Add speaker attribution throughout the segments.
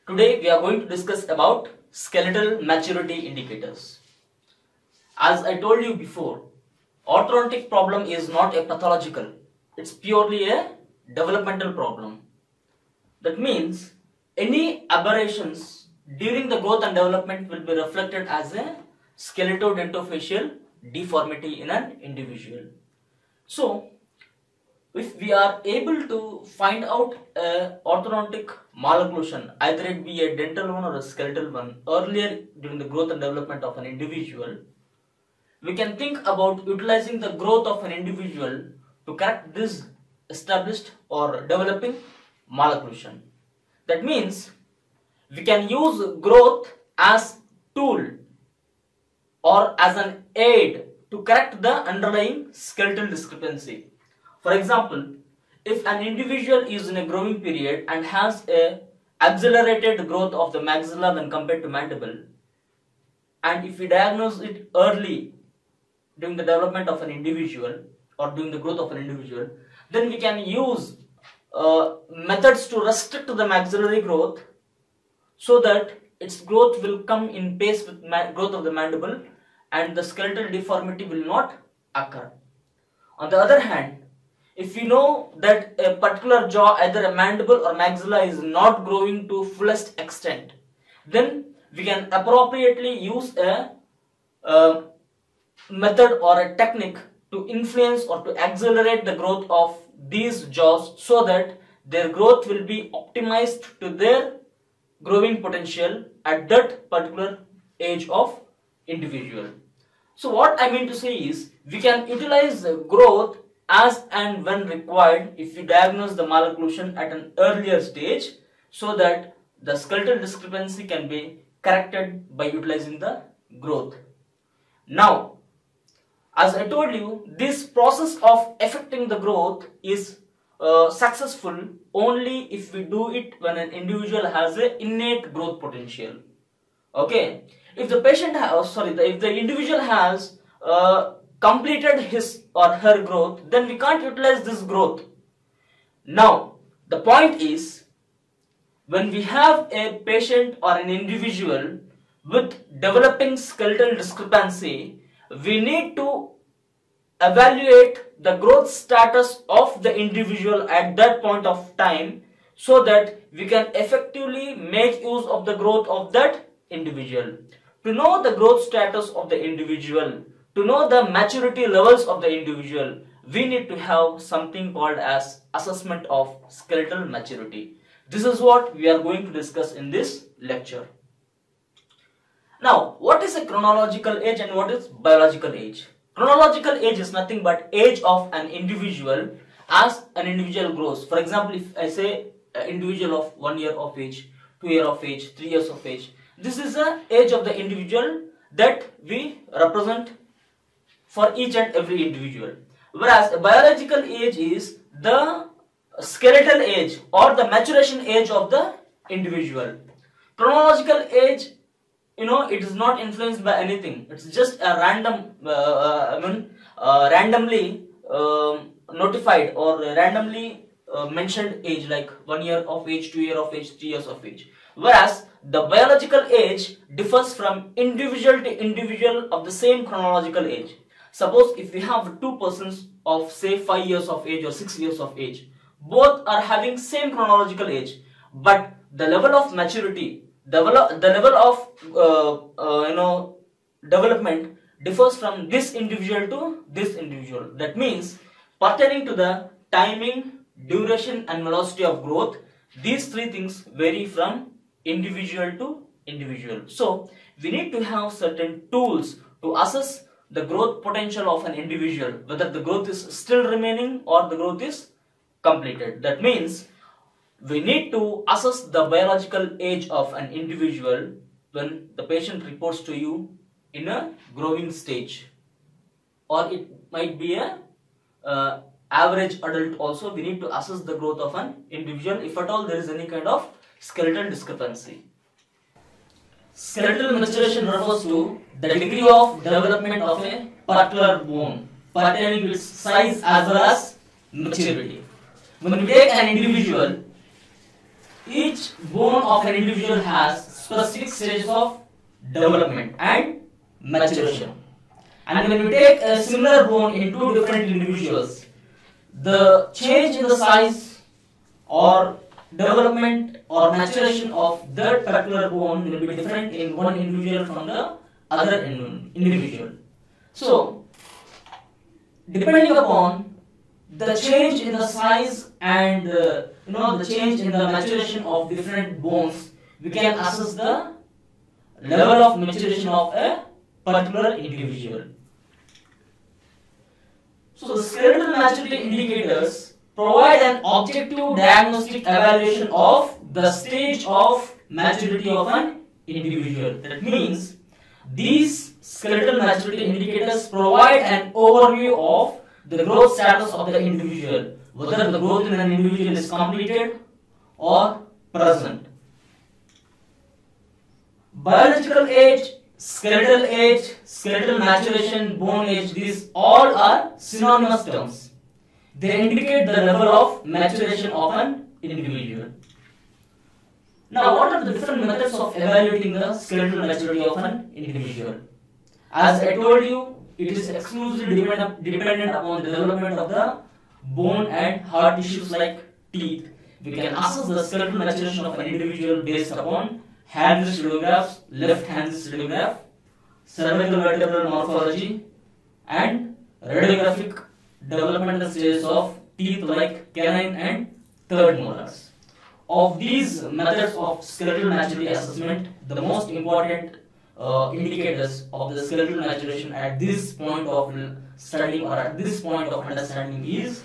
Speaker 1: Today we are going to discuss about skeletal maturity indicators. As I told you before, orthodontic problem is not a pathological, it's purely a developmental problem. That means any aberrations during the growth and development will be reflected as a skeletodentofacial deformity in an individual. So, if we are able to find out a orthodontic malocclusion, either it be a dental one or a skeletal one, earlier during the growth and development of an individual, we can think about utilizing the growth of an individual to correct this established or developing malocclusion. That means we can use growth as tool or as an aid to correct the underlying skeletal discrepancy. For example, if an individual is in a growing period and has a accelerated growth of the maxilla when compared to mandible, and if we diagnose it early during the development of an individual or during the growth of an individual, then we can use methods to restrict the maxillary growth so that its growth will come in pace with growth of the mandible and the skeletal deformity will not occur. On the other hand, if we know that a particular jaw, either a mandible or maxilla, is not growing to fullest extent, then we can appropriately use a method or a technique to influence or to accelerate the growth of these jaws so that their growth will be optimized to their growing potential at that particular age of individual. So what I mean to say is, we can utilize growth as and when required if we diagnose the malocclusion at an earlier stage so that the skeletal discrepancy can be corrected by utilizing the growth. Now, as I told you, this process of affecting the growth is successful only if we do it when an individual has an innate growth potential. Okay, if the patient has, if the individual has completed his or her growth, then we can't utilize this growth. Now, the point is, when we have a patient or an individual with developing skeletal discrepancy, we need to evaluate the growth status of the individual at that point of time so that we can effectively make use of the growth of that individual. To know the growth status of the individual, to know the maturity levels of the individual, we need to have something called as assessment of skeletal maturity. This is what we are going to discuss in this lecture. Now, what is a chronological age and what is biological age? Chronological age is nothing but age of an individual as an individual grows. For example, if I say an individual of 1 year of age, 2 years of age, 3 years of age, this is the age of the individual that we represent for each and every individual. Whereas a biological age is the skeletal age or the maturation age of the individual. Chronological age, it is not influenced by anything. It's just a randomly notified or randomly mentioned age, like 1 year of age, 2 years of age, 3 years of age. Whereas the biological age differs from individual to individual of the same chronological age. Suppose if we have two persons of say 5 years of age or 6 years of age, both are having same chronological age, but the level of maturity, the level of development differs from this individual to this individual. That means pertaining to the timing, duration and velocity of growth, these three things vary from individual to individual. So we need to have certain tools to assess the growth potential of an individual, whether the growth is still remaining or the growth is completed. That means we need to assess the biological age of an individual when the patient reports to you in a growing stage, or it might be a average adult also. We need to assess the growth of an individual if at all there is any kind of skeletal discrepancy. Skeletal maturation refers to the degree of development of a particular bone pertaining to its size as well as maturity. When we take an individual each bone of an individual has specific stages of development and maturation. And when we take a similar bone in two different individuals, the change in the size or development or maturation of that particular bone will be different in one individual from the other individual. So, depending upon the change in the size and the change in the maturation of different bones, we can assess the level of maturation of a particular individual. So the skeletal maturity indicators provide an objective diagnostic evaluation of the stage of maturity of an individual. That means these skeletal maturity indicators provide an overview of the growth status of the individual, whether the growth in an individual is completed or present. Biological age, skeletal maturation, bone age, these all are synonymous terms. They indicate the level of maturation of an individual. Now, what are the different methods of evaluating the skeletal maturity of an individual? As I told you, it is exclusively dependent upon the development of the bone and hard tissues like teeth. We can assess the skeletal maturation of an individual based upon hand-wrist radiographs, left hand-wrist radiograph, cervical vertebral morphology, and radiographic developmental stages of teeth like canine and third molars. Of these methods of skeletal maturity assessment, the most important indicators of the skeletal maturation at this point of studying or at this point of understanding is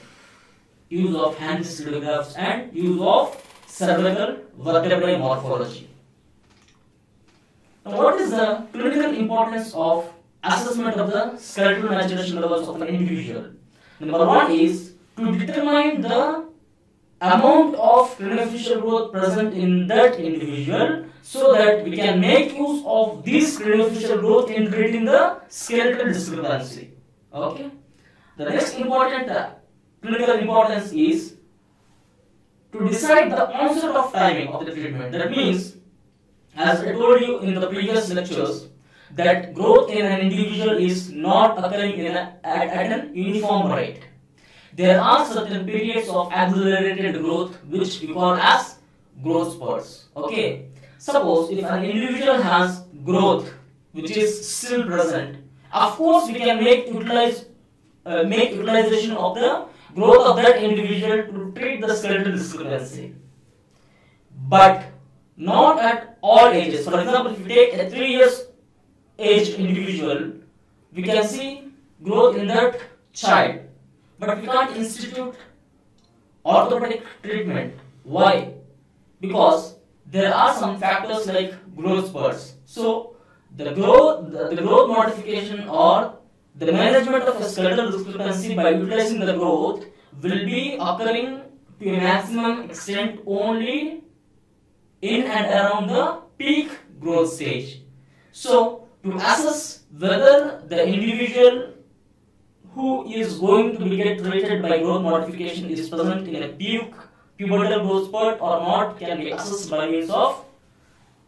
Speaker 1: use of hand-wrist radiographs and use of cervical vertebral morphology. Now, what is the clinical importance of assessment of the skeletal maturation levels of an individual? Number one is to determine the amount of craniofacial growth present in that individual so that we can make use of this craniofacial growth in treating the skeletal discrepancy. Okay. The next important clinical importance is to decide the onset of timing of the treatment. That means, as I told you in the previous lectures, that growth in an individual is not occurring at an uniform rate. There are certain periods of accelerated growth which we call as growth spurts. Okay. Suppose if an individual has growth which is still present, of course we can make utilization of the growth of that individual to treat the skeletal discrepancy. But not at all ages. For example, if you take a 3 years aged individual, we can see growth in that child, but we can't institute orthopedic treatment. Why? Because there are some factors like growth spurts. So the growth modification or the management of a skeletal discrepancy by utilizing the growth will be occurring to a maximum extent only in and around the peak growth stage. So to assess whether the individual who is going to be get treated by growth modification is present in a peak pubertal growth spurt or not can be assessed by means of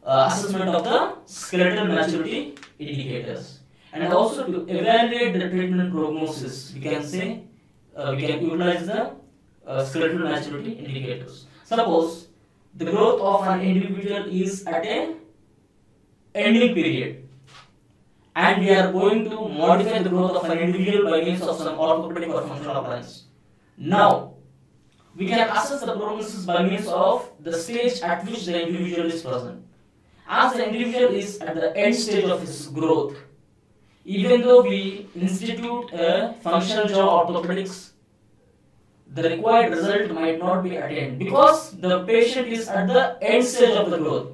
Speaker 1: assessment of the skeletal maturity indicators. And also to evaluate the treatment prognosis, we can say we can utilize the skeletal maturity indicators. Suppose the growth of an individual is at a ending period, and we are going to modify the growth of an individual by means of some orthopedic or functional appliance. Now, we can assess the prognosis by means of the stage at which the individual is present. As the individual is at the end stage of his growth, even though we institute a functional jaw orthopedics, the required result might not be attained because the patient is at the end stage of the growth.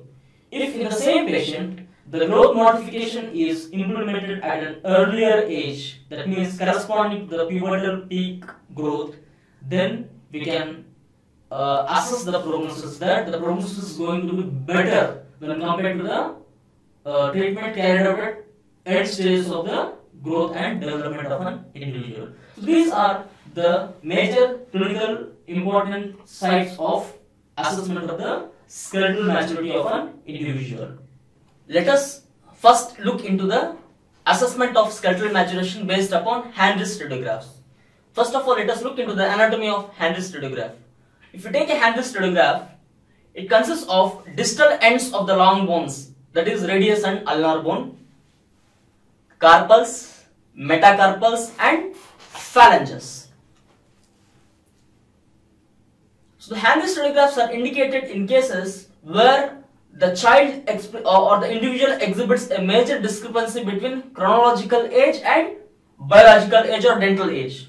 Speaker 1: If in the same patient, the growth modification is implemented at an earlier age, that means corresponding to the pubertal peak growth, then we can assess the prognosis that the prognosis is going to be better when compared to the treatment carried out at end stages of the growth and development of an individual. So these are the major clinical important sites of assessment of the skeletal maturity of an individual. Let us first look into the assessment of skeletal maturation based upon hand wrist radiographs. First of all, let us look into the anatomy of hand wrist radiograph. If you take a hand wrist radiograph, it consists of distal ends of the long bones, that is radius and ulnar bone, carpals, metacarpals and phalanges. So the hand wrist radiographs are indicated in cases where the child or the individual exhibits a major discrepancy between chronological age and biological age or dental age.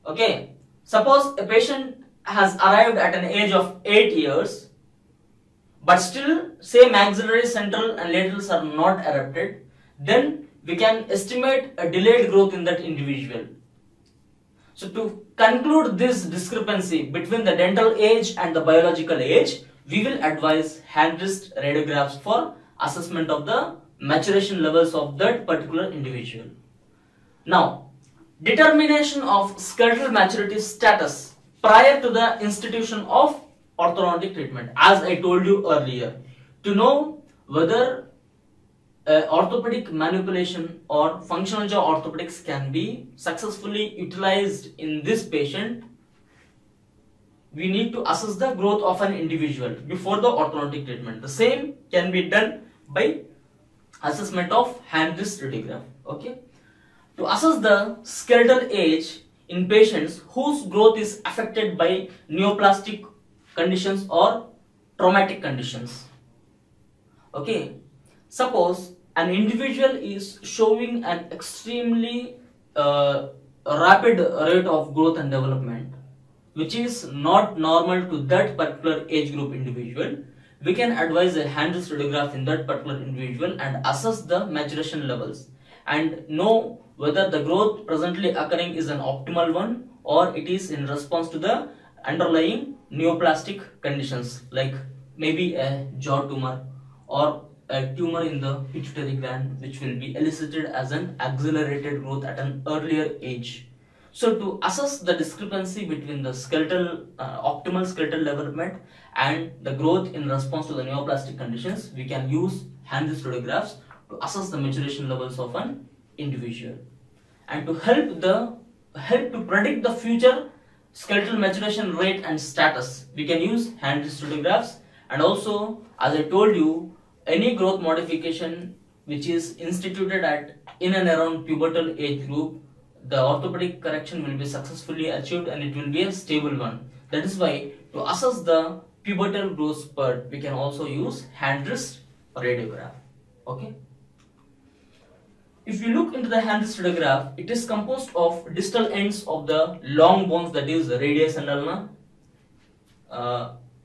Speaker 1: Okay, suppose a patient has arrived at an age of 8 years, but still say maxillary, central and laterals are not erupted, then we can estimate a delayed growth in that individual. So to conclude this discrepancy between the dental age and the biological age, we will advise hand wrist radiographs for assessment of the maturation levels of that particular individual. Now, determination of skeletal maturity status prior to the institution of orthodontic treatment. As I told you earlier, to know whether orthopedic manipulation or functional jaw orthopedics can be successfully utilized in this patient, we need to assess the growth of an individual before the orthodontic treatment. The same can be done by assessment of hand wrist radiograph. Okay, to assess the skeletal age in patients whose growth is affected by neoplastic conditions or traumatic conditions. Okay, suppose an individual is showing an extremely rapid rate of growth and development, which is not normal to that particular age group individual, we can advise a hand wrist radiograph in that particular individual and assess the maturation levels and know whether the growth presently occurring is an optimal one or it is in response to the underlying neoplastic conditions, like maybe a jaw tumor or a tumor in the pituitary gland, which will be elicited as an accelerated growth at an earlier age. So to assess the discrepancy between the skeletal optimal skeletal development and the growth in response to the neoplastic conditions, we can use hand wrist radiographs to assess the maturation levels of an individual. And to help to predict the future skeletal maturation rate and status, we can use hand wrist radiographs. And also, as I told you, any growth modification which is instituted at in and around pubertal age group, the orthopedic correction will be successfully achieved and it will be a stable one. That is why to assess the pubertal growth spurt, we can also use hand wrist radiograph. Okay. If you look into the hand wrist radiograph, it is composed of distal ends of the long bones, that is radius and ulna,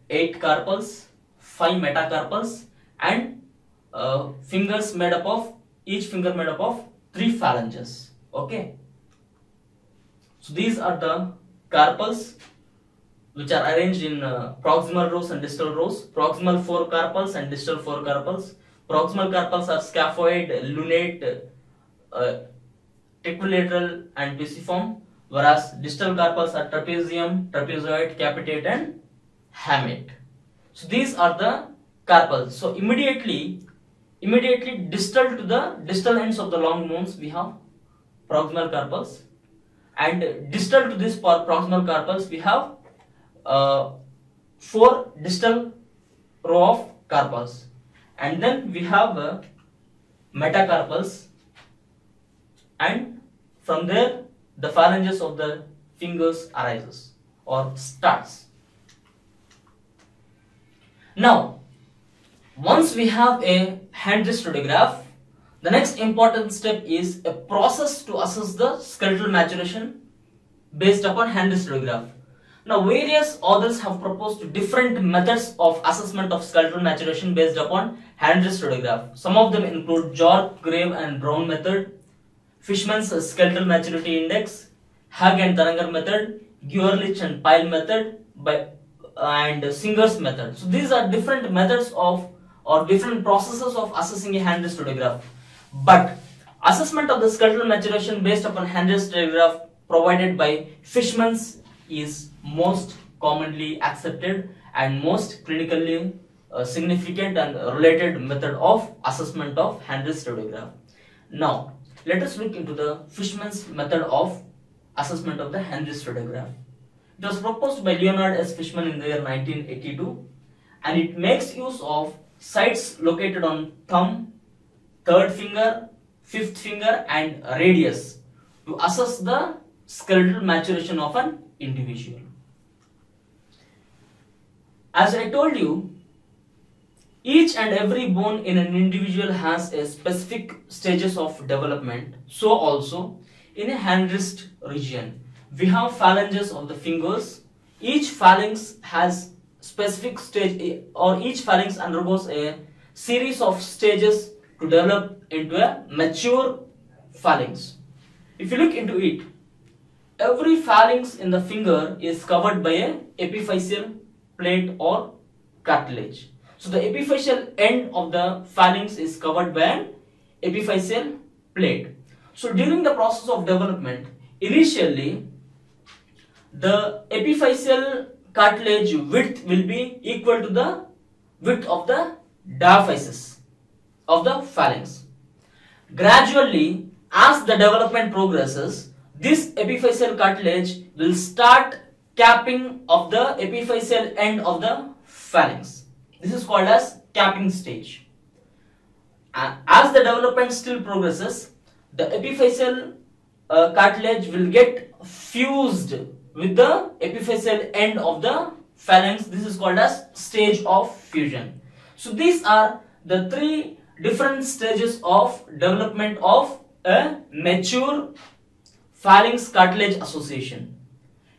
Speaker 1: 8 carpals, 5 metacarpals, and fingers made up of each finger made up of 3 phalanges. Okay. So these are the carpals which are arranged in proximal rows and distal rows. Proximal 4 carpals and distal 4 carpals. Proximal carpals are scaphoid, lunate, equilateral and pisiform, whereas distal carpals are trapezium, trapezoid, capitate and hamate. So these are the carpals. So immediately distal to the distal ends of the long bones we have proximal carpals, and distal to this proximal carpals we have 4 distal row of carpals, and then we have metacarpals, and from there the phalanges of the fingers arises or starts. Now, once we have a hand wrist radiograph, the next important step is a process to assess the skeletal maturation based upon hand wrist radiograph. Now, various authors have proposed different methods of assessment of skeletal maturation based upon hand wrist radiograph. Some of them include Jork, Grave and Brown method, Fishman's skeletal maturity index, Hug and Taranger method, Gewerlich and Pyle method, and Singer's method. So these are different methods of or different processes of assessing a hand wrist radiograph. But assessment of the skeletal maturation based upon hand wrist radiograph provided by Fishman's is most commonly accepted and most clinically significant and related method of assessment of hand wrist radiograph. Now, let us look into the Fishman's method of assessment of the hand wrist radiograph. It was proposed by Leonard S. Fishman in the year 1982, and it makes use of sites located on thumb, third finger, fifth finger and radius to assess the skeletal maturation of an individual. As I told you, each and every bone in an individual has a specific stages of development. So also in a hand wrist region, we have phalanges of the fingers. Each phalanx has specific stage, or each phalanx undergoes a series of stages to develop into a mature phalanx. If you look into it, every phalanx in the finger is covered by a epiphyseal plate or cartilage. So the epiphyseal end of the phalanx is covered by an epiphyseal plate. So during the process of development, initially the epiphyseal cartilage width will be equal to the width of the diaphysis of the phalanx. Gradually, as the development progresses, this epiphyseal cartilage will start capping of the epiphyseal end of the phalanx. This is called as capping stage. As the development still progresses, the epiphyseal cartilage will get fused with the epiphyseal end of the phalanx. This is called as stage of fusion. So these are the three different stages of development of a mature phalanx cartilage association.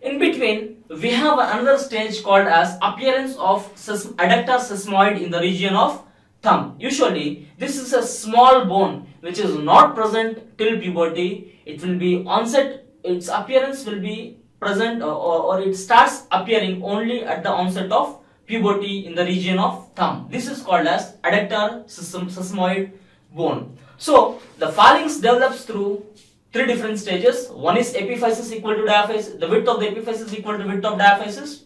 Speaker 1: In between, we have another stage called as appearance of adductor sesamoid in the region of thumb. Usually, this is a small bone which is not present till puberty. It will be onset, its appearance will be present or it starts appearing only at the onset of puberty in the region of thumb. This is called as adductor sesamoid bone. So, the phalanx develops through three different stages. One is epiphysis equal to diaphysis. The width of the epiphysis equal to width of diaphysis.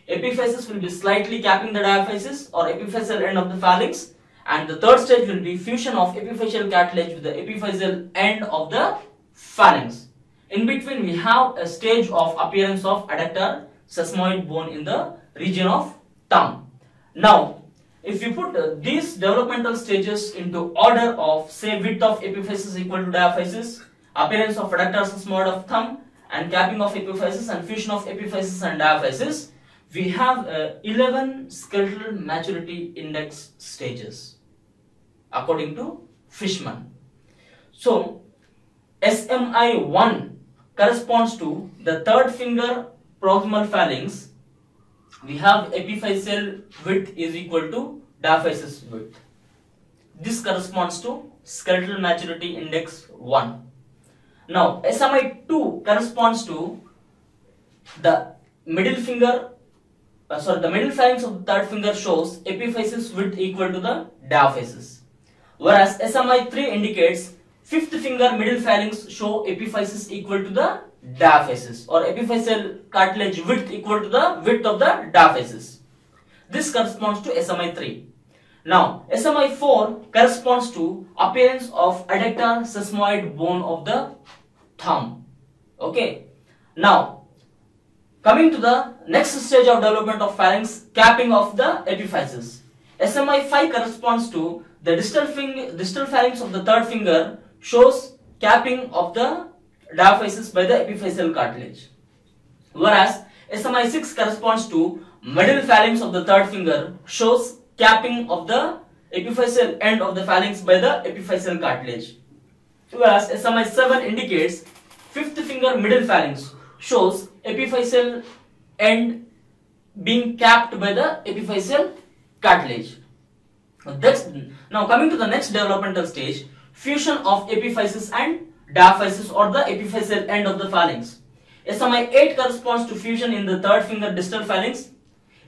Speaker 1: Epiphysis will be slightly capping the diaphysis or epiphyseal end of the phalanx. And the third stage will be fusion of epiphyseal cartilage with the epiphyseal end of the phalanx. In between, we have a stage of appearance of adductor sesamoid bone in the region of thumb. Now, if you put these developmental stages into order of, say, width of epiphysis equal to diaphysis, appearance of adductor sesamoid of thumb, and capping of epiphysis and fusion of epiphysis and diaphysis, we have 11 skeletal maturity index stages according to Fishman. So, SMI 1 corresponds to the third finger proximal phalanx. We have epiphyseal width is equal to diaphysis width. This corresponds to skeletal maturity index 1. Now, SMI 2 corresponds to the middle finger, the middle phalanx of the third finger shows epiphysis width equal to the diaphysis. Whereas SMI 3 indicates fifth finger middle phalanx show epiphysis equal to the diaphysis or epiphyseal cartilage width equal to the width of the diaphysis. This corresponds to SMI 3. Now, SMI 4 corresponds to appearance of adductor sesamoid bone of the thumb. Okay. Now, coming to the next stage of development of phalanx, capping of the epiphysis. SMI 5 corresponds to the distal phalanx of the third finger shows capping of the diaphysis by the epiphyseal cartilage. Whereas SMI 6 corresponds to middle phalanx of the third finger shows capping of the epiphyseal end of the phalanx by the epiphyseal cartilage. Whereas SMI 7 indicates fifth finger middle phalanx shows epiphyseal end being capped by the epiphyseal cartilage. Now coming to the next developmental stage, fusion of epiphysis and diaphysis or the epiphyseal end of the phalanx. SMI 8 corresponds to fusion in the third finger distal phalanx.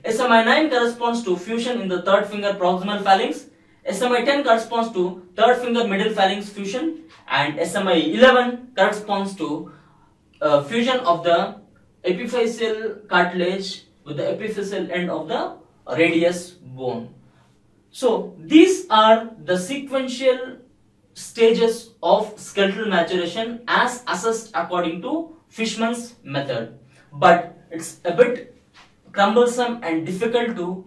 Speaker 1: SMI 9 corresponds to fusion in the third finger proximal phalanx. SMI 10 corresponds to third finger middle phalanx fusion, and SMI 11 corresponds to fusion of the epiphyseal cartilage with the epiphyseal end of the radius bone. So these are the sequential stages of skeletal maturation as assessed according to Fishman's method, but it's a bit cumbersome and difficult to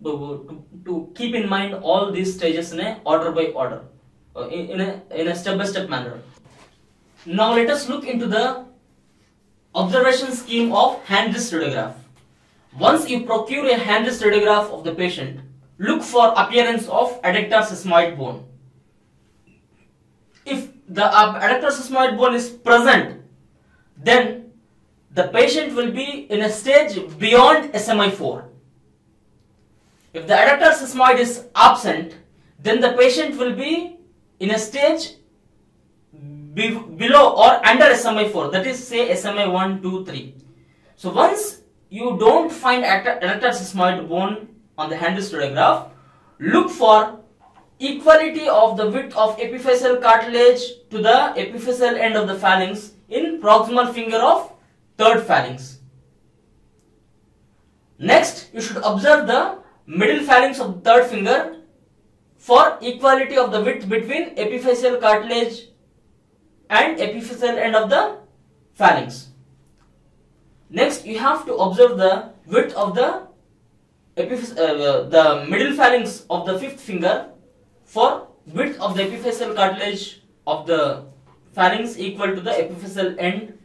Speaker 1: to keep in mind all these stages in a order by order, in a step by step manner. Now let us look into the observation scheme of hand wrist radiograph. Once you procure a hand wrist radiograph of the patient, look for appearance of adductor sesamoid bone. If the adductor sesamoid bone is present, then the patient will be in a stage beyond SMI4. If the adductor sesamoid is absent, then the patient will be in a stage below or under SMI4, that is say SMI 1, 2, 3. So once you don't find adductor sesamoid bone on the hand wrist radiograph, look for equality of the width of epiphyseal cartilage to the epiphyseal end of the phalanx in proximal finger of third phalanx. Next, you should observe the middle phalanx of the third finger for equality of the width between epiphyseal cartilage and epiphyseal end of the phalanx. Next, you have to observe the width of the middle phalanx of the fifth finger for width of the epiphyseal cartilage of the phalanx equal to the epiphyseal end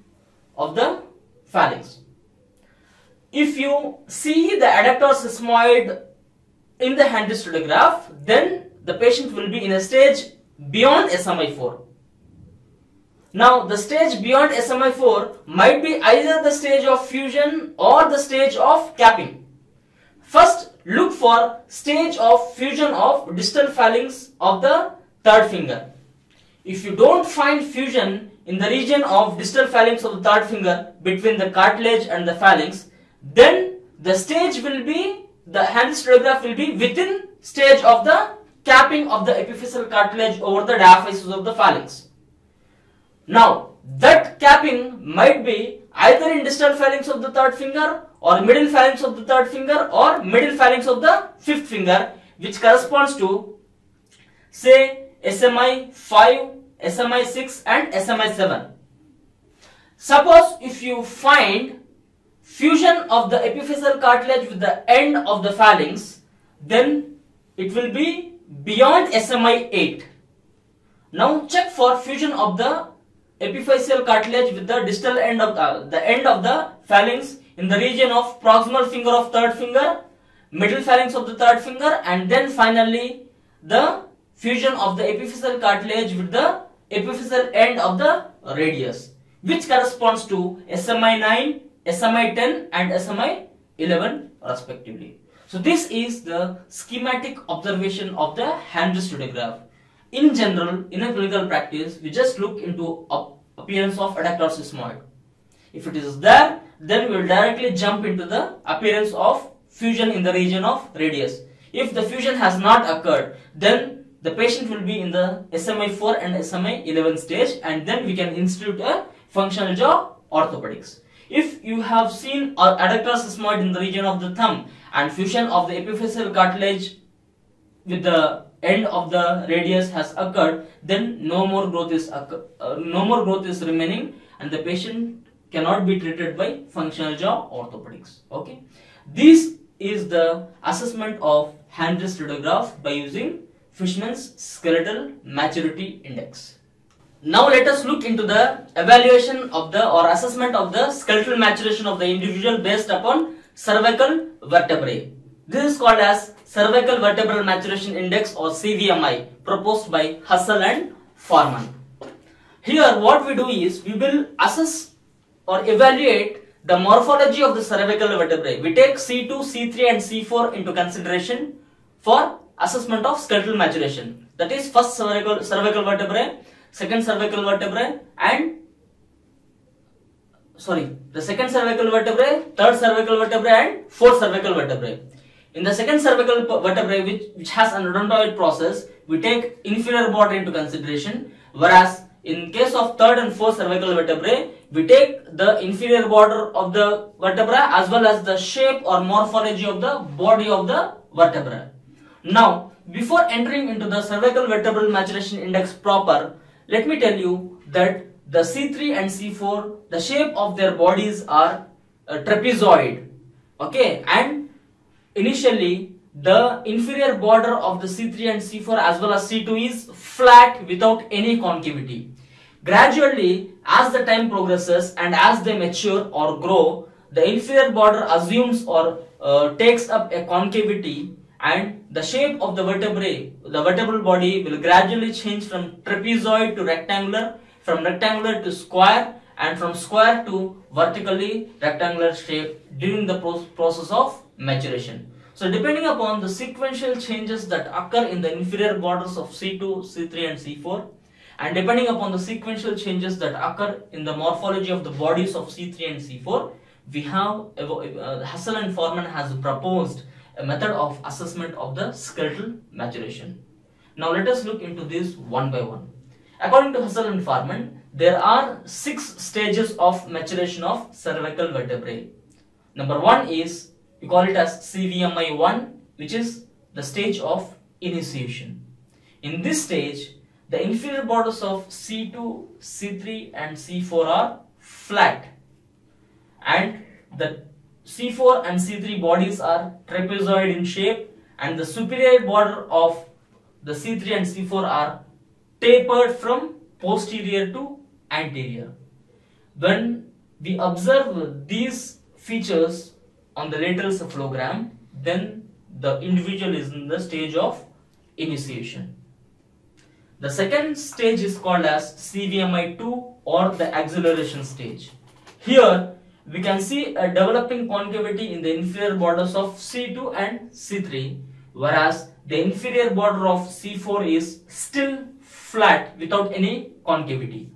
Speaker 1: of the phalanx. If you see the adductor sesamoid in the hand wrist radiograph, then the patient will be in a stage beyond SMI4. Now the stage beyond SMI4 might be either the stage of fusion or the stage of capping. First, look for stage of fusion of distal phalanx of the third finger. If you don't find fusion in the region of distal phalanx of the third finger between the cartilage and the phalanx, then the stage will be, the hand wrist radiograph will be within stage of the capping of the epiphyseal cartilage over the diaphysis of the phalanx. Now, that capping might be either in distal phalanx of the third finger or middle phalanx of the third finger or middle phalanx of the fifth finger, which corresponds to say SMI 5, SMI 6 and SMI 7. Suppose if you find fusion of the epiphyseal cartilage with the end of the phalanx, then it will be beyond SMI 8. Now check for fusion of the epiphyseal cartilage with the distal end of the phalanx in the region of proximal finger of third finger, middle phalanx of the third finger, and then finally the fusion of the epiphyseal cartilage with the epiphyseal end of the radius, which corresponds to SMI 9, SMI 10 and SMI 11 respectively. So this is the schematic observation of the hand wrist radiograph. In general, in a clinical practice, we just look into appearance of adductor sesamoid. If it is there, then we will directly jump into the appearance of fusion in the region of radius. If the fusion has not occurred, then the patient will be in the SMI 4 and SMI 11 stage, and then we can institute a functional jaw orthopedics. If you have seen adductor sesamoid in the region of the thumb and fusion of the epiphyseal cartilage with the end of the radius has occurred, then no more growth is remaining, and the patient cannot be treated by functional jaw orthopedics. Okay, this is the assessment of hand wrist radiograph by using Fishman's skeletal maturity index. Now let us look into the evaluation of the or assessment of the skeletal maturation of the individual based upon cervical vertebrae. This is called as cervical vertebral maturation index or CVMI, proposed by Hussel and Foreman. Here what we do is we will assess or evaluate the morphology of the cervical vertebrae. We take C2, C3 and C4 into consideration for assessment of skeletal maturation. That is first cervical vertebrae, second cervical vertebrae and the second cervical vertebrae, third cervical vertebrae and fourth cervical vertebrae. In the second cervical vertebrae, which has an odontoid process, we take inferior border into consideration, whereas in case of third and fourth cervical vertebrae, we take the inferior border of the vertebra as well as the shape or morphology of the body of the vertebra. Now, before entering into the cervical vertebral maturation index proper, let me tell you that the C3 and C4, the shape of their bodies are trapezoid. Okay, and initially the inferior border of the C3 and C4 as well as C2 is flat without any concavity. Gradually, as the time progresses and as they mature or grow, the inferior border assumes or takes up a concavity, and the shape of the vertebrae, the vertebral body, will gradually change from trapezoid to rectangular, from rectangular to square, and from square to vertically rectangular shape during the process of maturation. So depending upon the sequential changes that occur in the inferior borders of C2, C3 and C4, and depending upon the sequential changes that occur in the morphology of the bodies of C3 and C4, we have Hassel and Foreman has proposed a method of assessment of the skeletal maturation. Now let us look into this one by one. According to Hassel and Foreman, there are 6 stages of maturation of cervical vertebrae. Number 1 is, we call it as CVMI 1, which is the stage of initiation. In this stage, the inferior borders of C2, C3 and C4 are flat, and the C4 and C3 bodies are trapezoid in shape, and the superior border of the C3 and C4 are tapered from posterior to anterior. When we observe these features on the lateral cephalogram, then the individual is in the stage of initiation. The second stage is called as CVMI2 or the acceleration stage. Here we can see a developing concavity in the inferior borders of C2 and C3, whereas the inferior border of C4 is still flat without any concavity,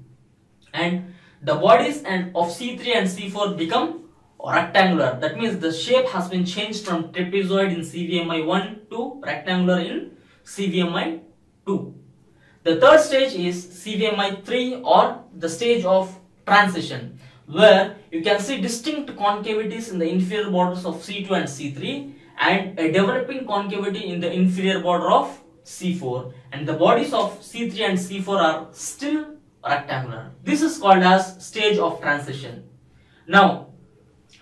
Speaker 1: and the bodies of C3 and C4 become rectangular. That means the shape has been changed from trapezoid in CVMI1 to rectangular in CVMI2. The third stage is CVMI3 or the stage of transition, where you can see distinct concavities in the inferior borders of C2 and C3 and a developing concavity in the inferior border of C4, and the bodies of C3 and C4 are still rectangular. This is called as stage of transition. Now,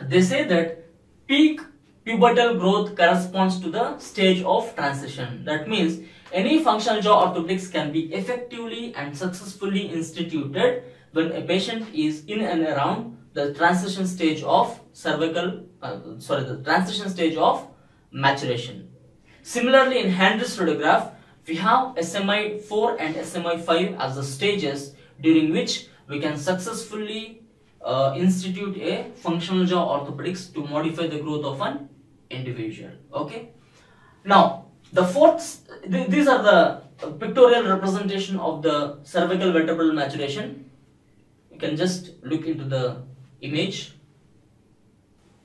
Speaker 1: they say that peak pubertal growth corresponds to the stage of transition. That means any functional jaw orthopedics can be effectively and successfully instituted when a patient is in and around the transition stage of the transition stage of maturation. Similarly, in hand-wrist radiograph, we have SMI 4 and SMI 5 as the stages during which we can successfully institute a functional jaw orthopedics to modify the growth of an individual. Okay. Now, the fourth, these are the pictorial representation of the cervical vertebral maturation. You can just look into the image.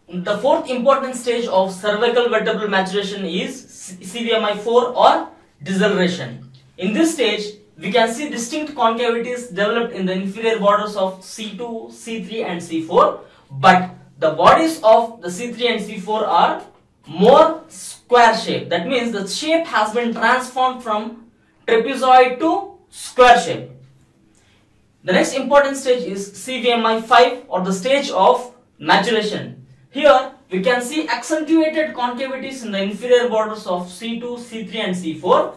Speaker 1: The fourth important stage of cervical vertebral maturation is CVMI 4 or deceleration. In this stage, we can see distinct concavities developed in the inferior borders of C2, C3 and C4, but the bodies of the C3 and C4 are more square shape. That means the shape has been transformed from trapezoid to square shape. The next important stage is CVMI 5 or the stage of maturation. Here we can see accentuated concavities in the inferior borders of C2, C3 and C4,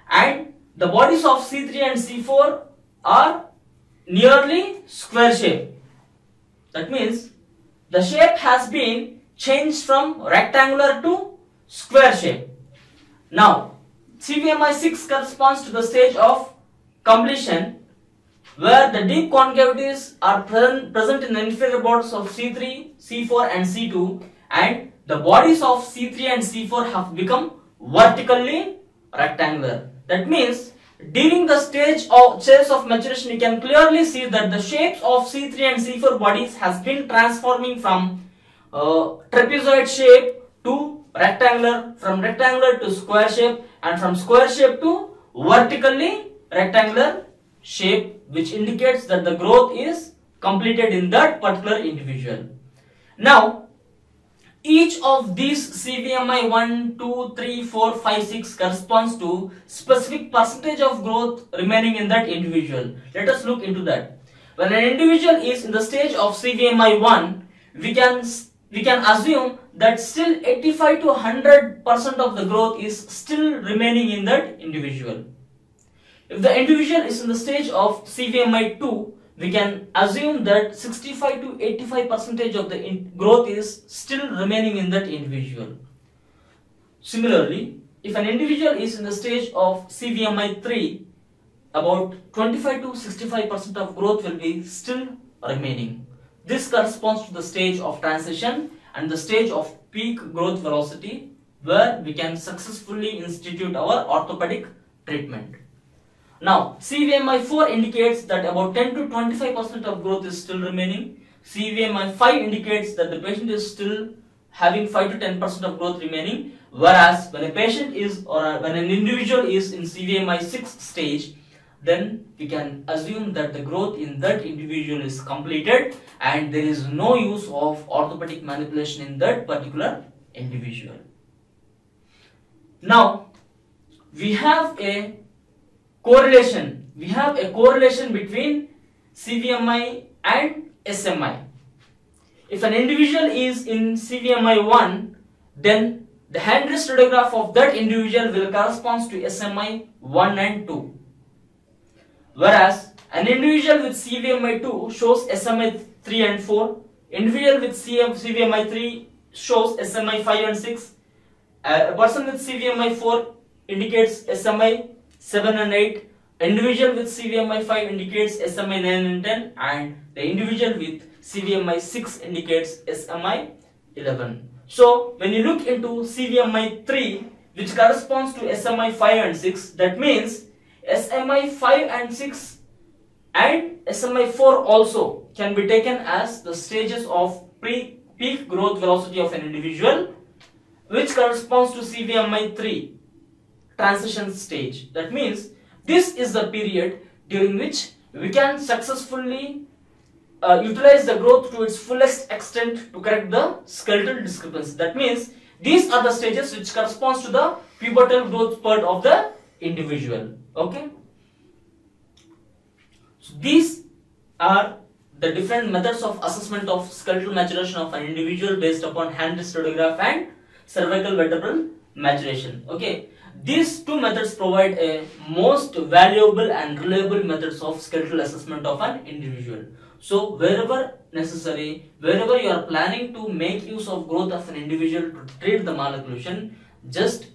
Speaker 1: and the bodies of C3 and C4 are nearly square shape. That means the shape has been changed from rectangular to square shape. Now, CVMI 6 corresponds to the stage of completion, where the deep concavities are present in the inferior borders of C3, C4 and C2, and the bodies of C3 and C4 have become vertically rectangular. That means during the stage of maturation, you can clearly see that the shapes of C3 and C4 bodies has been transforming from trapezoid shape to rectangular, from rectangular to square shape, and from square shape to vertically rectangular shape, which indicates that the growth is completed in that particular individual. Now, each of these CVMI 1, 2, 3, 4, 5, 6 corresponds to specific percentage of growth remaining in that individual. Let us look into that. When an individual is in the stage of CVMI 1, we can assume that still 85 to 100% of the growth is still remaining in that individual. If the individual is in the stage of CVMI 2, we can assume that 65 to 85% of the growth is still remaining in that individual. Similarly, if an individual is in the stage of CVMI 3, about 25 to 65% of growth will be still remaining. This corresponds to the stage of transition and the stage of peak growth velocity, where we can successfully institute our orthopedic treatment. Now, CVMI 4 indicates that about 10 to 25% of growth is still remaining. CVMI 5 indicates that the patient is still having 5 to 10% of growth remaining. Whereas when a patient is, or when an individual is in CVMI 6 stage, then we can assume that the growth in that individual is completed and there is no use of orthopedic manipulation in that particular individual. Now, we have a correlation. We have a correlation between CVMI and SMI. If an individual is in CVMI 1, then the hand wrist radiograph of that individual will correspond to SMI 1 and 2. Whereas an individual with CVMI 2 shows SMI 3 and 4. Individual with CVMI 3 shows SMI 5 and 6. A person with CVMI 4 indicates SMI 7 and 8. Individual with CVMI 5 indicates SMI 9 and 10. And the individual with CVMI 6 indicates SMI 11. So, when you look into CVMI 3, which corresponds to SMI 5 and 6, that means SMI 5 and 6 and SMI 4 also can be taken as the stages of peak growth velocity of an individual, which corresponds to CVMI 3 transition stage. That means this is the period during which we can successfully utilize the growth to its fullest extent to correct the skeletal discrepancy. That means these are the stages which corresponds to the pubertal growth spurt of the individual. Okay. So these are the different methods of assessment of skeletal maturation of an individual based upon hand wrist radiograph and cervical vertebral maturation. Okay. These two methods provide a most valuable and reliable methods of skeletal assessment of an individual. So wherever necessary, wherever you are planning to make use of growth of an individual to treat the malocclusion, just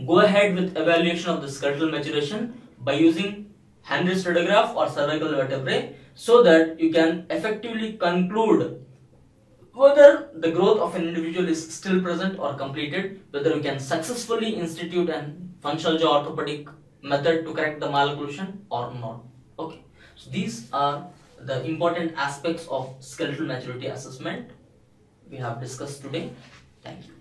Speaker 1: go ahead with evaluation of the skeletal maturation by using hand wrist radiograph or cervical vertebrae, so that you can effectively conclude whether the growth of an individual is still present or completed, whether you can successfully institute an functional jaw orthopedic method to correct the malocclusion or not. Okay, so these are the important aspects of skeletal maturity assessment we have discussed today. Thank you.